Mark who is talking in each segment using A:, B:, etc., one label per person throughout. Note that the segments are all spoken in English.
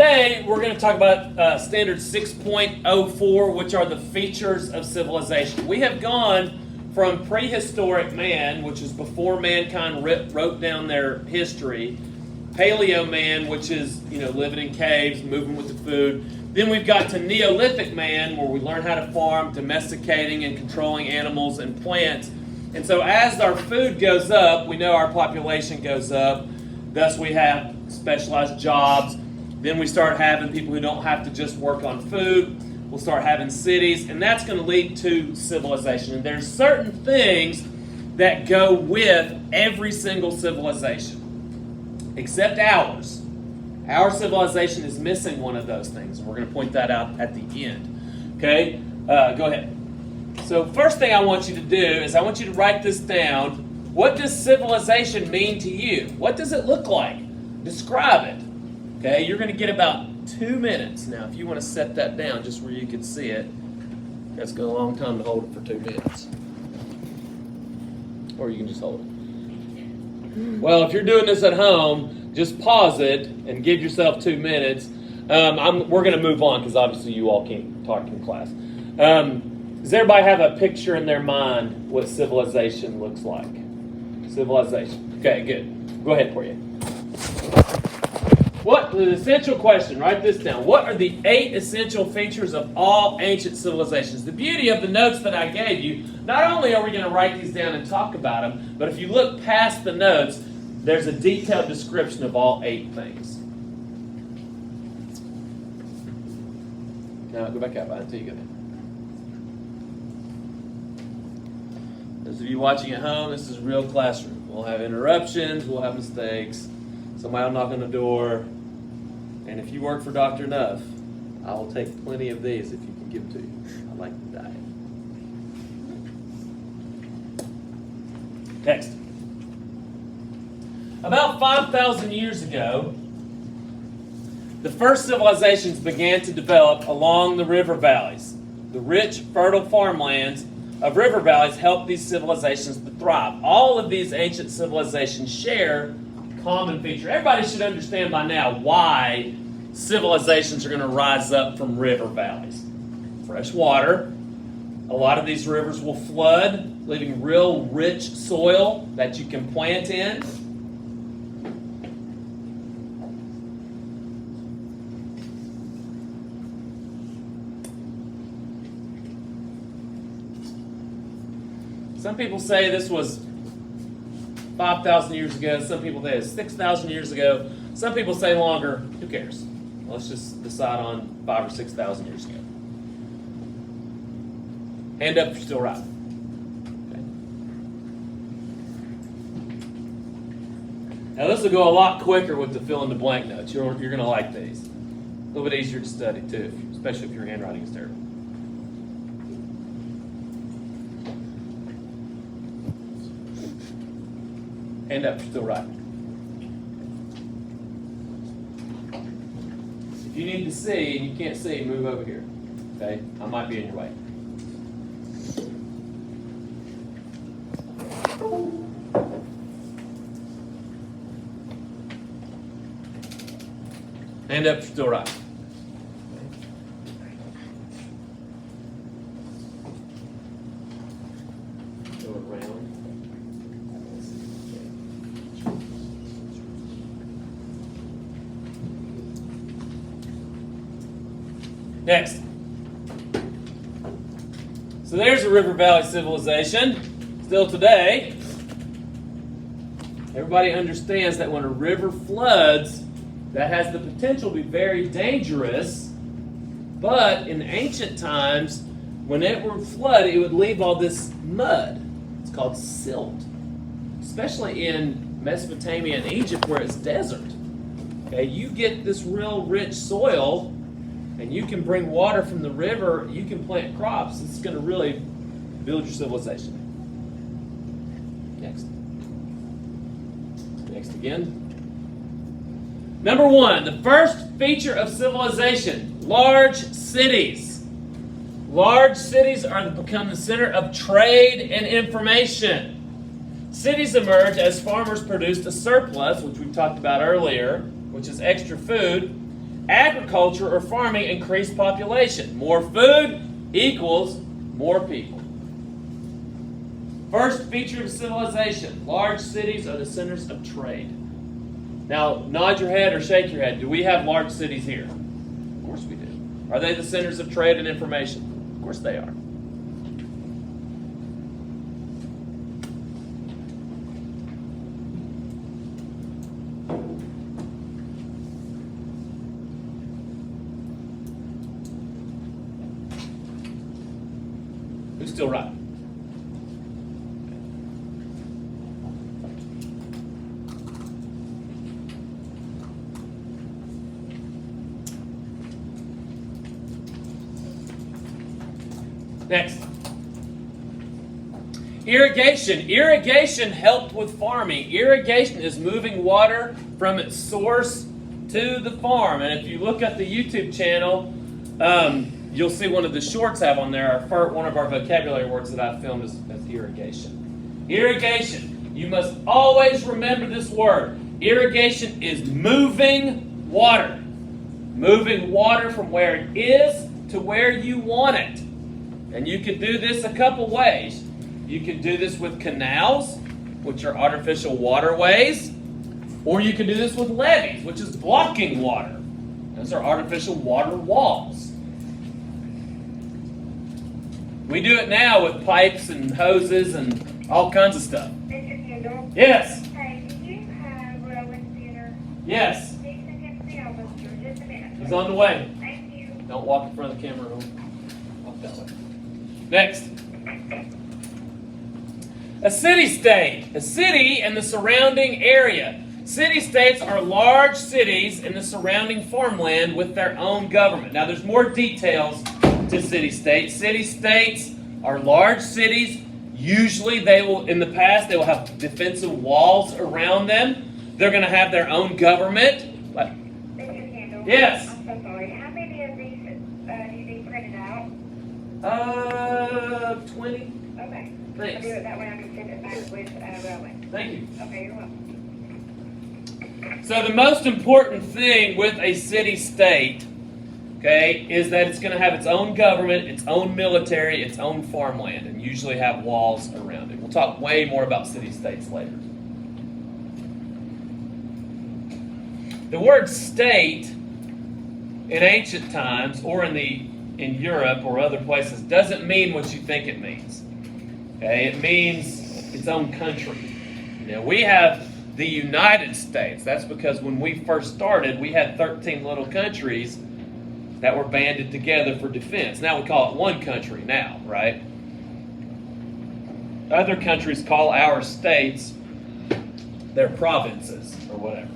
A: today we're going to talk about standard 6.04, which are the features of civilization. We have gone from prehistoric man, which is before mankind wrote down their history, Paleo man, which is living in caves, moving with the food. Then we've got to Neolithic man, where we learn how to farm, domesticating and controlling animals and plants. And so as our food goes up, we know our population goes up. Thus we have specialized jobs. Then we start having people who don't have to just work on food. We'll start having cities, and that's going to lead to civilization. And there's certain things that go with every single civilization, except ours. Our civilization is missing one of those things, and we're going to point that out at the end. Okay? Go ahead. So first thing I want you to do is I want you to write this down. What does civilization mean to you? What does it look like? Describe it. Okay? You're going to get about 2 minutes. Now, if you want to set that down just where you can see it, that's going to a long time to hold it for 2 minutes. Or you can just hold it. Well, if you're doing this at home, just pause it and give yourself 2 minutes. We're going to move on because obviously you all can't talk in class. Does everybody have a picture in their mind what civilization looks like? Civilization. Okay, good. Go ahead for you. What the essential question, write this down. What are the 8 essential features of all ancient civilizations? The beauty of the notes that I gave you, not only are we going to write these down and talk about them, but if you look past the notes, there's a detailed description of all 8 things. Now go back up until you go there. Those of you watching at home, this is a real classroom. We'll have interruptions, we'll have mistakes. Somebody will knock on the door. And if you work for Dr. Nuff, I will take plenty of these if you can give them to you. I like the diet. Text. About 5,000 years ago, the first civilizations began to develop along the river valleys. The rich, fertile farmlands of river valleys helped these civilizations to thrive. All of these ancient civilizations share common feature. Everybody should understand by now why civilizations are going to rise up from river valleys. Fresh water. A lot of these rivers will flood, leaving real rich soil that you can plant in. Some people say this was 5,000 years ago. Some people say it's 6,000 years ago. Some people say longer. Who cares? Let's just decide on 5,000 or 6,000 years ago. Hand up if you're still right. Okay. Now this will go a lot quicker with the fill in the blank notes. You're going to like these. A little bit easier to study too, especially if your handwriting is terrible. Hand up if you're still right. If you need to see and you can't see, move over here. Okay? I might be in your way. Hand up if you're still right. Next. So there's a river valley civilization. Still today, everybody understands that when a river floods, that has the potential to be very dangerous. But in ancient times, when it would flood, it would leave all this mud. It's called silt. Especially in Mesopotamia and Egypt where it's desert. Okay, you get this real rich soil, and you can bring water from the river, you can plant crops. It's going to really build your civilization. Next. Next again. Number 1, the first feature of civilization, large cities. Large cities are to become the center of trade and information. Cities emerge as farmers produced a surplus, which we talked about earlier, which is extra food, Agriculture or farming increased population. More food equals more people. First feature of civilization. Large cities are the centers of trade. Now, nod your head or shake your head. Do we have large cities here? Of course we do. Are they the centers of trade and information? Of course they are. Who's still right? Next. Irrigation. Irrigation helped with farming. Irrigation is moving water from its source to the farm. And if you look at the YouTube channel, you'll see one of the shorts I have on there. One of our vocabulary words that I filmed is irrigation. Irrigation. You must always remember this word. Irrigation is moving water. Moving water from where it is to where you want it. And you can do this a couple ways. You can do this with canals, which are artificial waterways, or you can do this with levees, which is blocking water. Those are artificial water walls. We do it now with pipes and hoses and all kinds of stuff.
B: Mr. Kendall?
A: Yes.
B: Hey, do you have Rowan Center?
A: Yes.
B: Please send him to the office for just a minute.
A: He's on the way.
B: Thank you.
A: Don't walk in front of the camera. Walk that way. Next. A city-state. A city and the surrounding area. City-states are large cities in the surrounding farmland with their own government. Now, there's more details to city-states. City-states are large cities. Usually, in the past, they will have defensive walls around them. They're going to have their own government.
B: Mr. Kendall?
A: Yes.
B: I'm so sorry. How many of these do you need printed out?
A: 20.
B: Okay.
A: Thanks.
B: I'll do it that way. I can send it back with Rowan.
A: Thank you.
B: Okay, you're welcome.
A: So the most important thing with a city-state, okay, is that it's going to have its own government, its own military, its own farmland, and usually have walls around it. We'll talk way more about city-states later. The word state in ancient times or in Europe or other places doesn't mean what you think it means. Okay, it means its own country. We have the United States. That's because when we first started, we had 13 little countries that were banded together for defense. Now we call it one country now, right? Other countries call our states their provinces or whatever.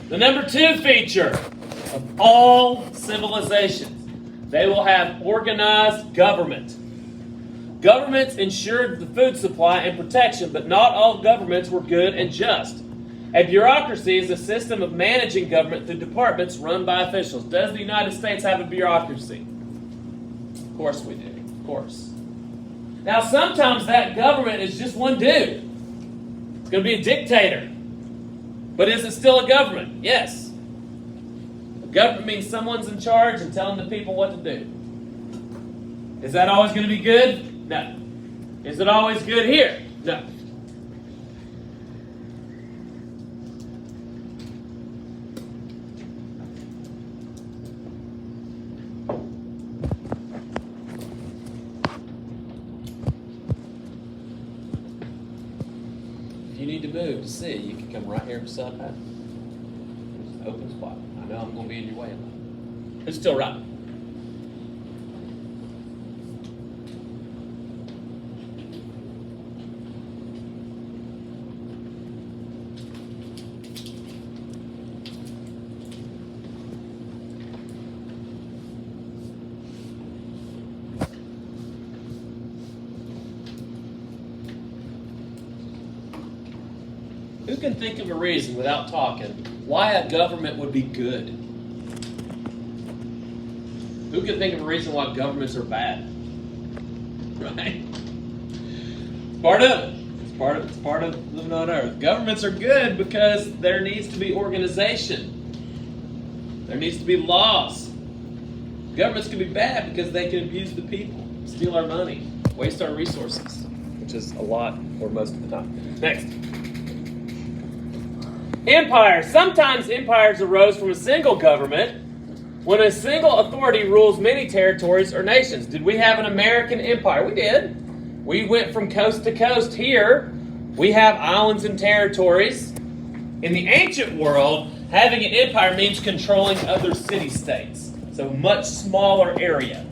A: The number 2 feature of all civilizations, they will have organized government. Governments ensured the food supply and protection, but not all governments were good and just. A bureaucracy is a system of managing government through departments run by officials. Does the United States have a bureaucracy? Of course we do. Of course. Now, sometimes that government is just one dude. It's going to be a dictator. But is it still a government? Yes. A government means someone's in charge and telling the people what to do. Is that always going to be good? No. Is it always good here? No. If you need to move to see, you can come right here beside that. There's an open spot. I know I'm going to be in your way. It's still right. Who can think of a reason, without talking, why a government would be good? Who can think of a reason why governments are bad? Right? Part of it. It's It's part of living on earth. Governments are good because there needs to be organization. There needs to be laws. Governments can be bad because they can abuse the people, steal our money, waste our resources, which is a lot or most of the time. Next. Empires. Sometimes empires arose from a single government when a single authority rules many territories or nations. Did we have an American empire? We did. We went from coast to coast. Here, we have islands and territories. In the ancient world, having an empire means controlling other city-states. So much smaller area.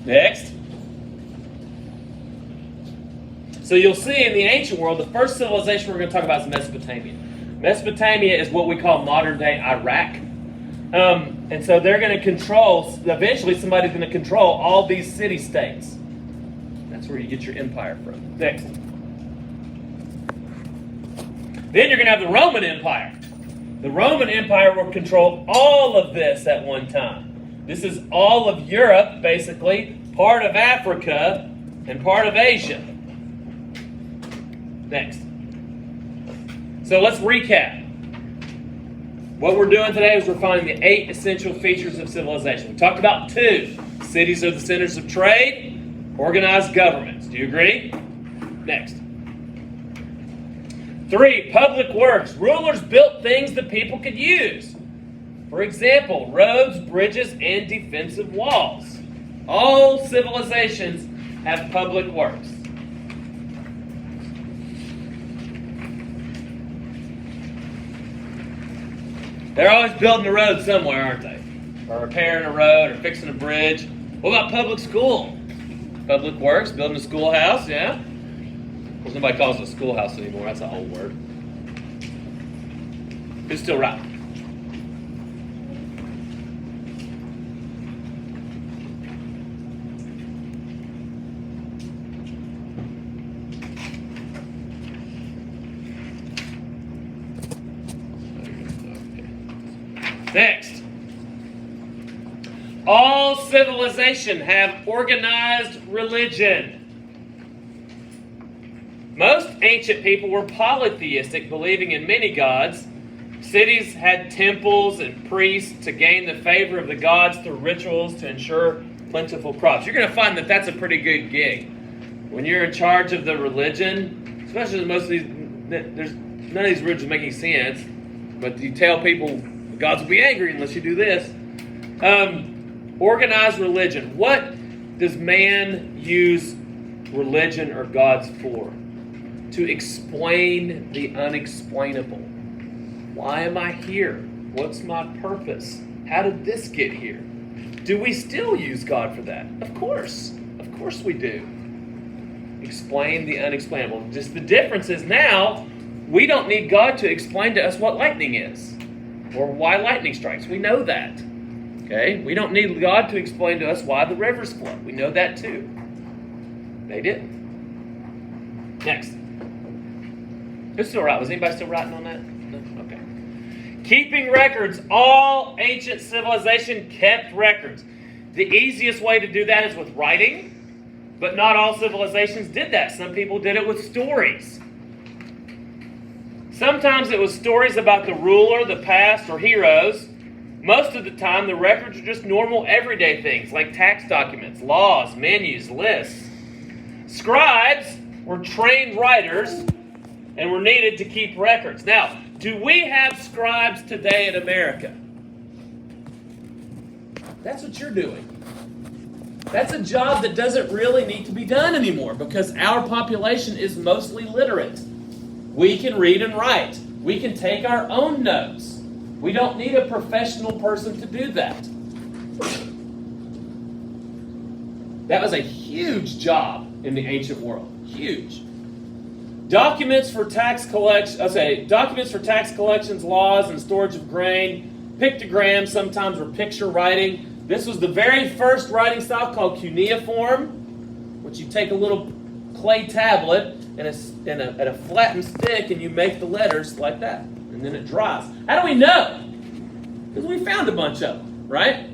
A: Next. So you'll see in the ancient world, the first civilization we're going to talk about is Mesopotamia. Mesopotamia is what we call modern-day Iraq. And so they're going to control, eventually somebody's going to control all these city-states. That's where you get your empire from. Next. Then you're going to have the Roman Empire. The Roman Empire will control all of this at one time. This is all of Europe, basically, part of Africa, and part of Asia. Next. So let's recap. What we're doing today is we're finding the 8 essential features of civilization. We talked about 2. Cities are the centers of trade, organized governments. Do you agree? Next. 3, public works. Rulers built things that people could use. For example, roads, bridges, and defensive walls. All civilizations have public works. They're always building a road somewhere, aren't they? Or repairing a road, or fixing a bridge. What about public school? Public works, building a schoolhouse, yeah? Of course, nobody calls it a schoolhouse anymore. That's an old word. Who's still right? Next. All civilization have organized religion. Most ancient people were polytheistic, believing in many gods. Cities had temples and priests to gain the favor of the gods through rituals to ensure plentiful crops. You're going to find that that's a pretty good gig. When you're in charge of the religion, especially most of these, there's none of these religions making sense, but you tell people the gods will be angry unless you do this. Organized religion. What does man use religion or gods for? To explain the unexplainable. Why am I here? What's my purpose? How did this get here? Do we still use God for that? Of course. Of course we do. Explain the unexplainable. Just the difference is now, we don't need God to explain to us what lightning is or why lightning strikes. We know that. Okay? We don't need God to explain to us why the rivers flow. We know that too. They didn't. Next. Who's still right? Was anybody still writing on that? No? Okay. Keeping records. All ancient civilization kept records. The easiest way to do that is with writing, but not all civilizations did that. Some people did it with stories. Sometimes it was stories about the ruler, the past, or heroes. Most of the time, the records are just normal everyday things like tax documents, laws, menus, lists. Scribes were trained writers and were needed to keep records. Now, do we have scribes today in America? That's what you're doing. That's a job that doesn't really need to be done anymore because our population is mostly literate. We can read and write. We can take our own notes. We don't need a professional person to do that. That was a huge job in the ancient world. Huge. Documents for tax collections, laws, and storage of grain pictograms sometimes were picture writing. This was the very first writing style called cuneiform, which you take a little clay tablet and a flattened stick and you make the letters like that. And then it dries. How do we know? Because we found a bunch of them, right?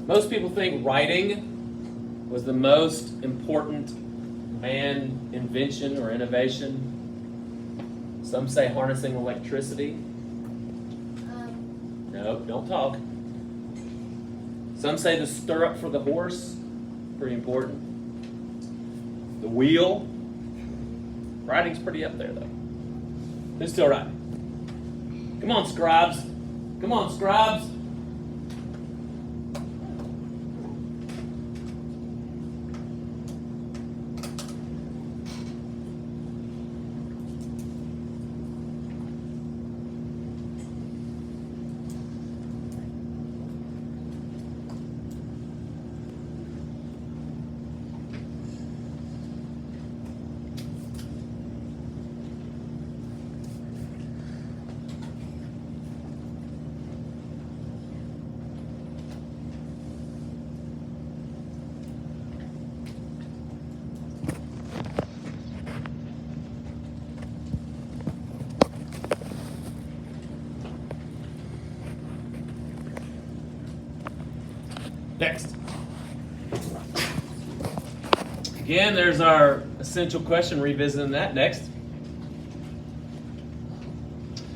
A: Most people think writing was the most important man invention or innovation. Some say harnessing electricity. No, don't talk. Some say the stirrup for the horse, pretty important. The wheel. Writing's pretty up there, though. Who's still writing? Come on, scribes. Come on, scribes. Next. Again, there's our essential question, revisiting that next.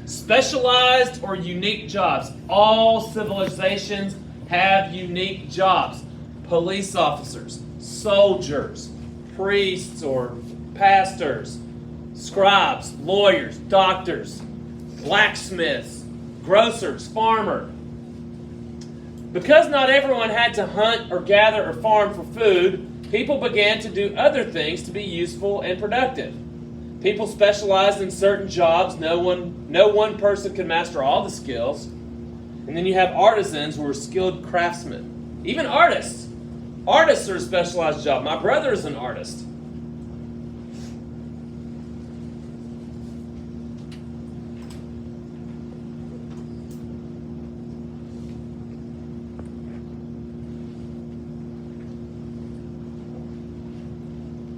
A: Specialized or unique jobs. All civilizations have unique jobs. Police officers, soldiers, priests or pastors, scribes, lawyers, doctors, blacksmiths, grocers, farmer. Because not everyone had to hunt or gather or farm for food, people began to do other things to be useful and productive. People specialized in certain jobs. No one person could master all the skills. And then you have artisans who are skilled craftsmen. Even artists. Artists are a specialized job. My brother is an artist.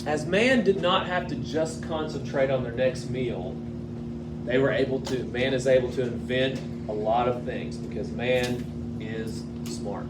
A: As man did not have to just concentrate on their next meal, man is able to invent a lot of things because man is smart.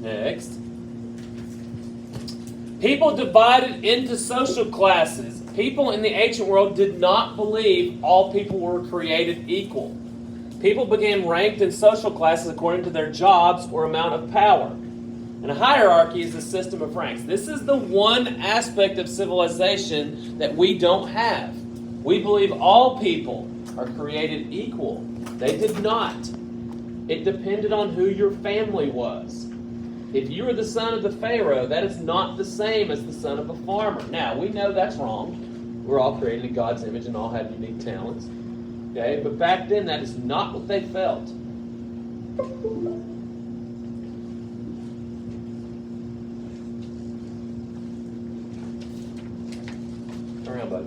A: Next. People divided into social classes. People in the ancient world did not believe all people were created equal. People became ranked in social classes according to their jobs or amount of power. And a hierarchy is a system of ranks. This is the one aspect of civilization that we don't have. We believe all people are created equal. They did not. It depended on who your family was. If you were the son of the Pharaoh, that is not the same as the son of a farmer. Now, we know that's wrong. We're all created in God's image and all have unique talents. Okay, but back then, that is not what they felt. Turn around, buddy.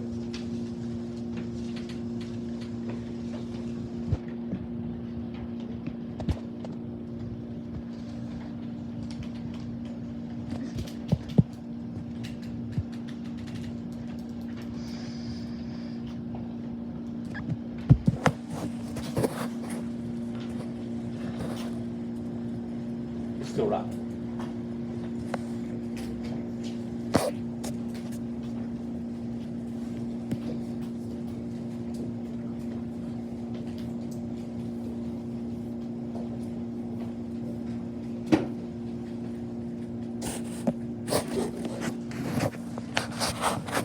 A: Still right.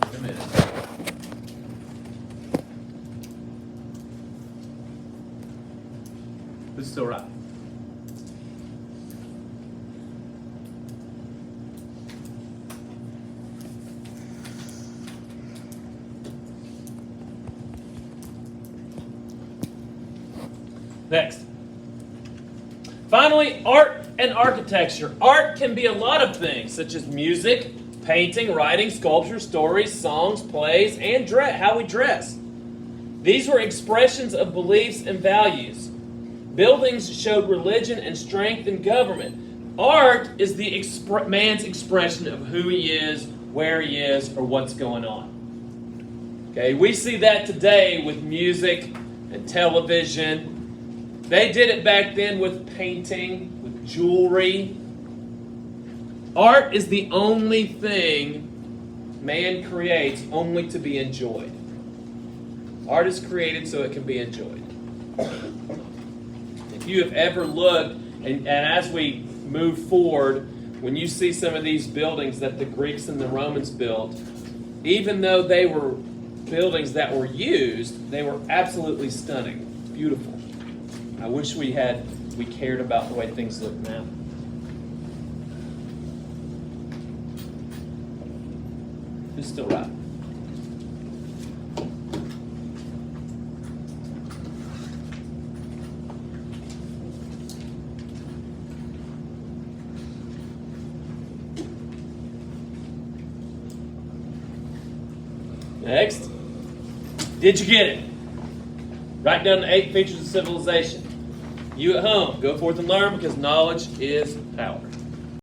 A: Wait a minute. It's still right. Next. Finally, art and architecture. Art can be a lot of things, such as music, painting, writing, sculpture, stories, songs, plays, and how we dress. These were expressions of beliefs and values. Buildings showed religion and strength in government. Art is the man's expression of who he is, where he is, or what's going on. Okay, we see that today with music and television. They did it back then with painting, with jewelry. Art is the only thing man creates only to be enjoyed. Art is created so it can be enjoyed. If you have ever looked, and as we move forward, when you see some of these buildings that the Greeks and the Romans built, even though they were buildings that were used, they were absolutely stunning, beautiful. I wish we cared about the way things look now. Who's still right? Next. Did you get it? Write down the 8 features of civilization. You at home, go forth and learn because knowledge is power.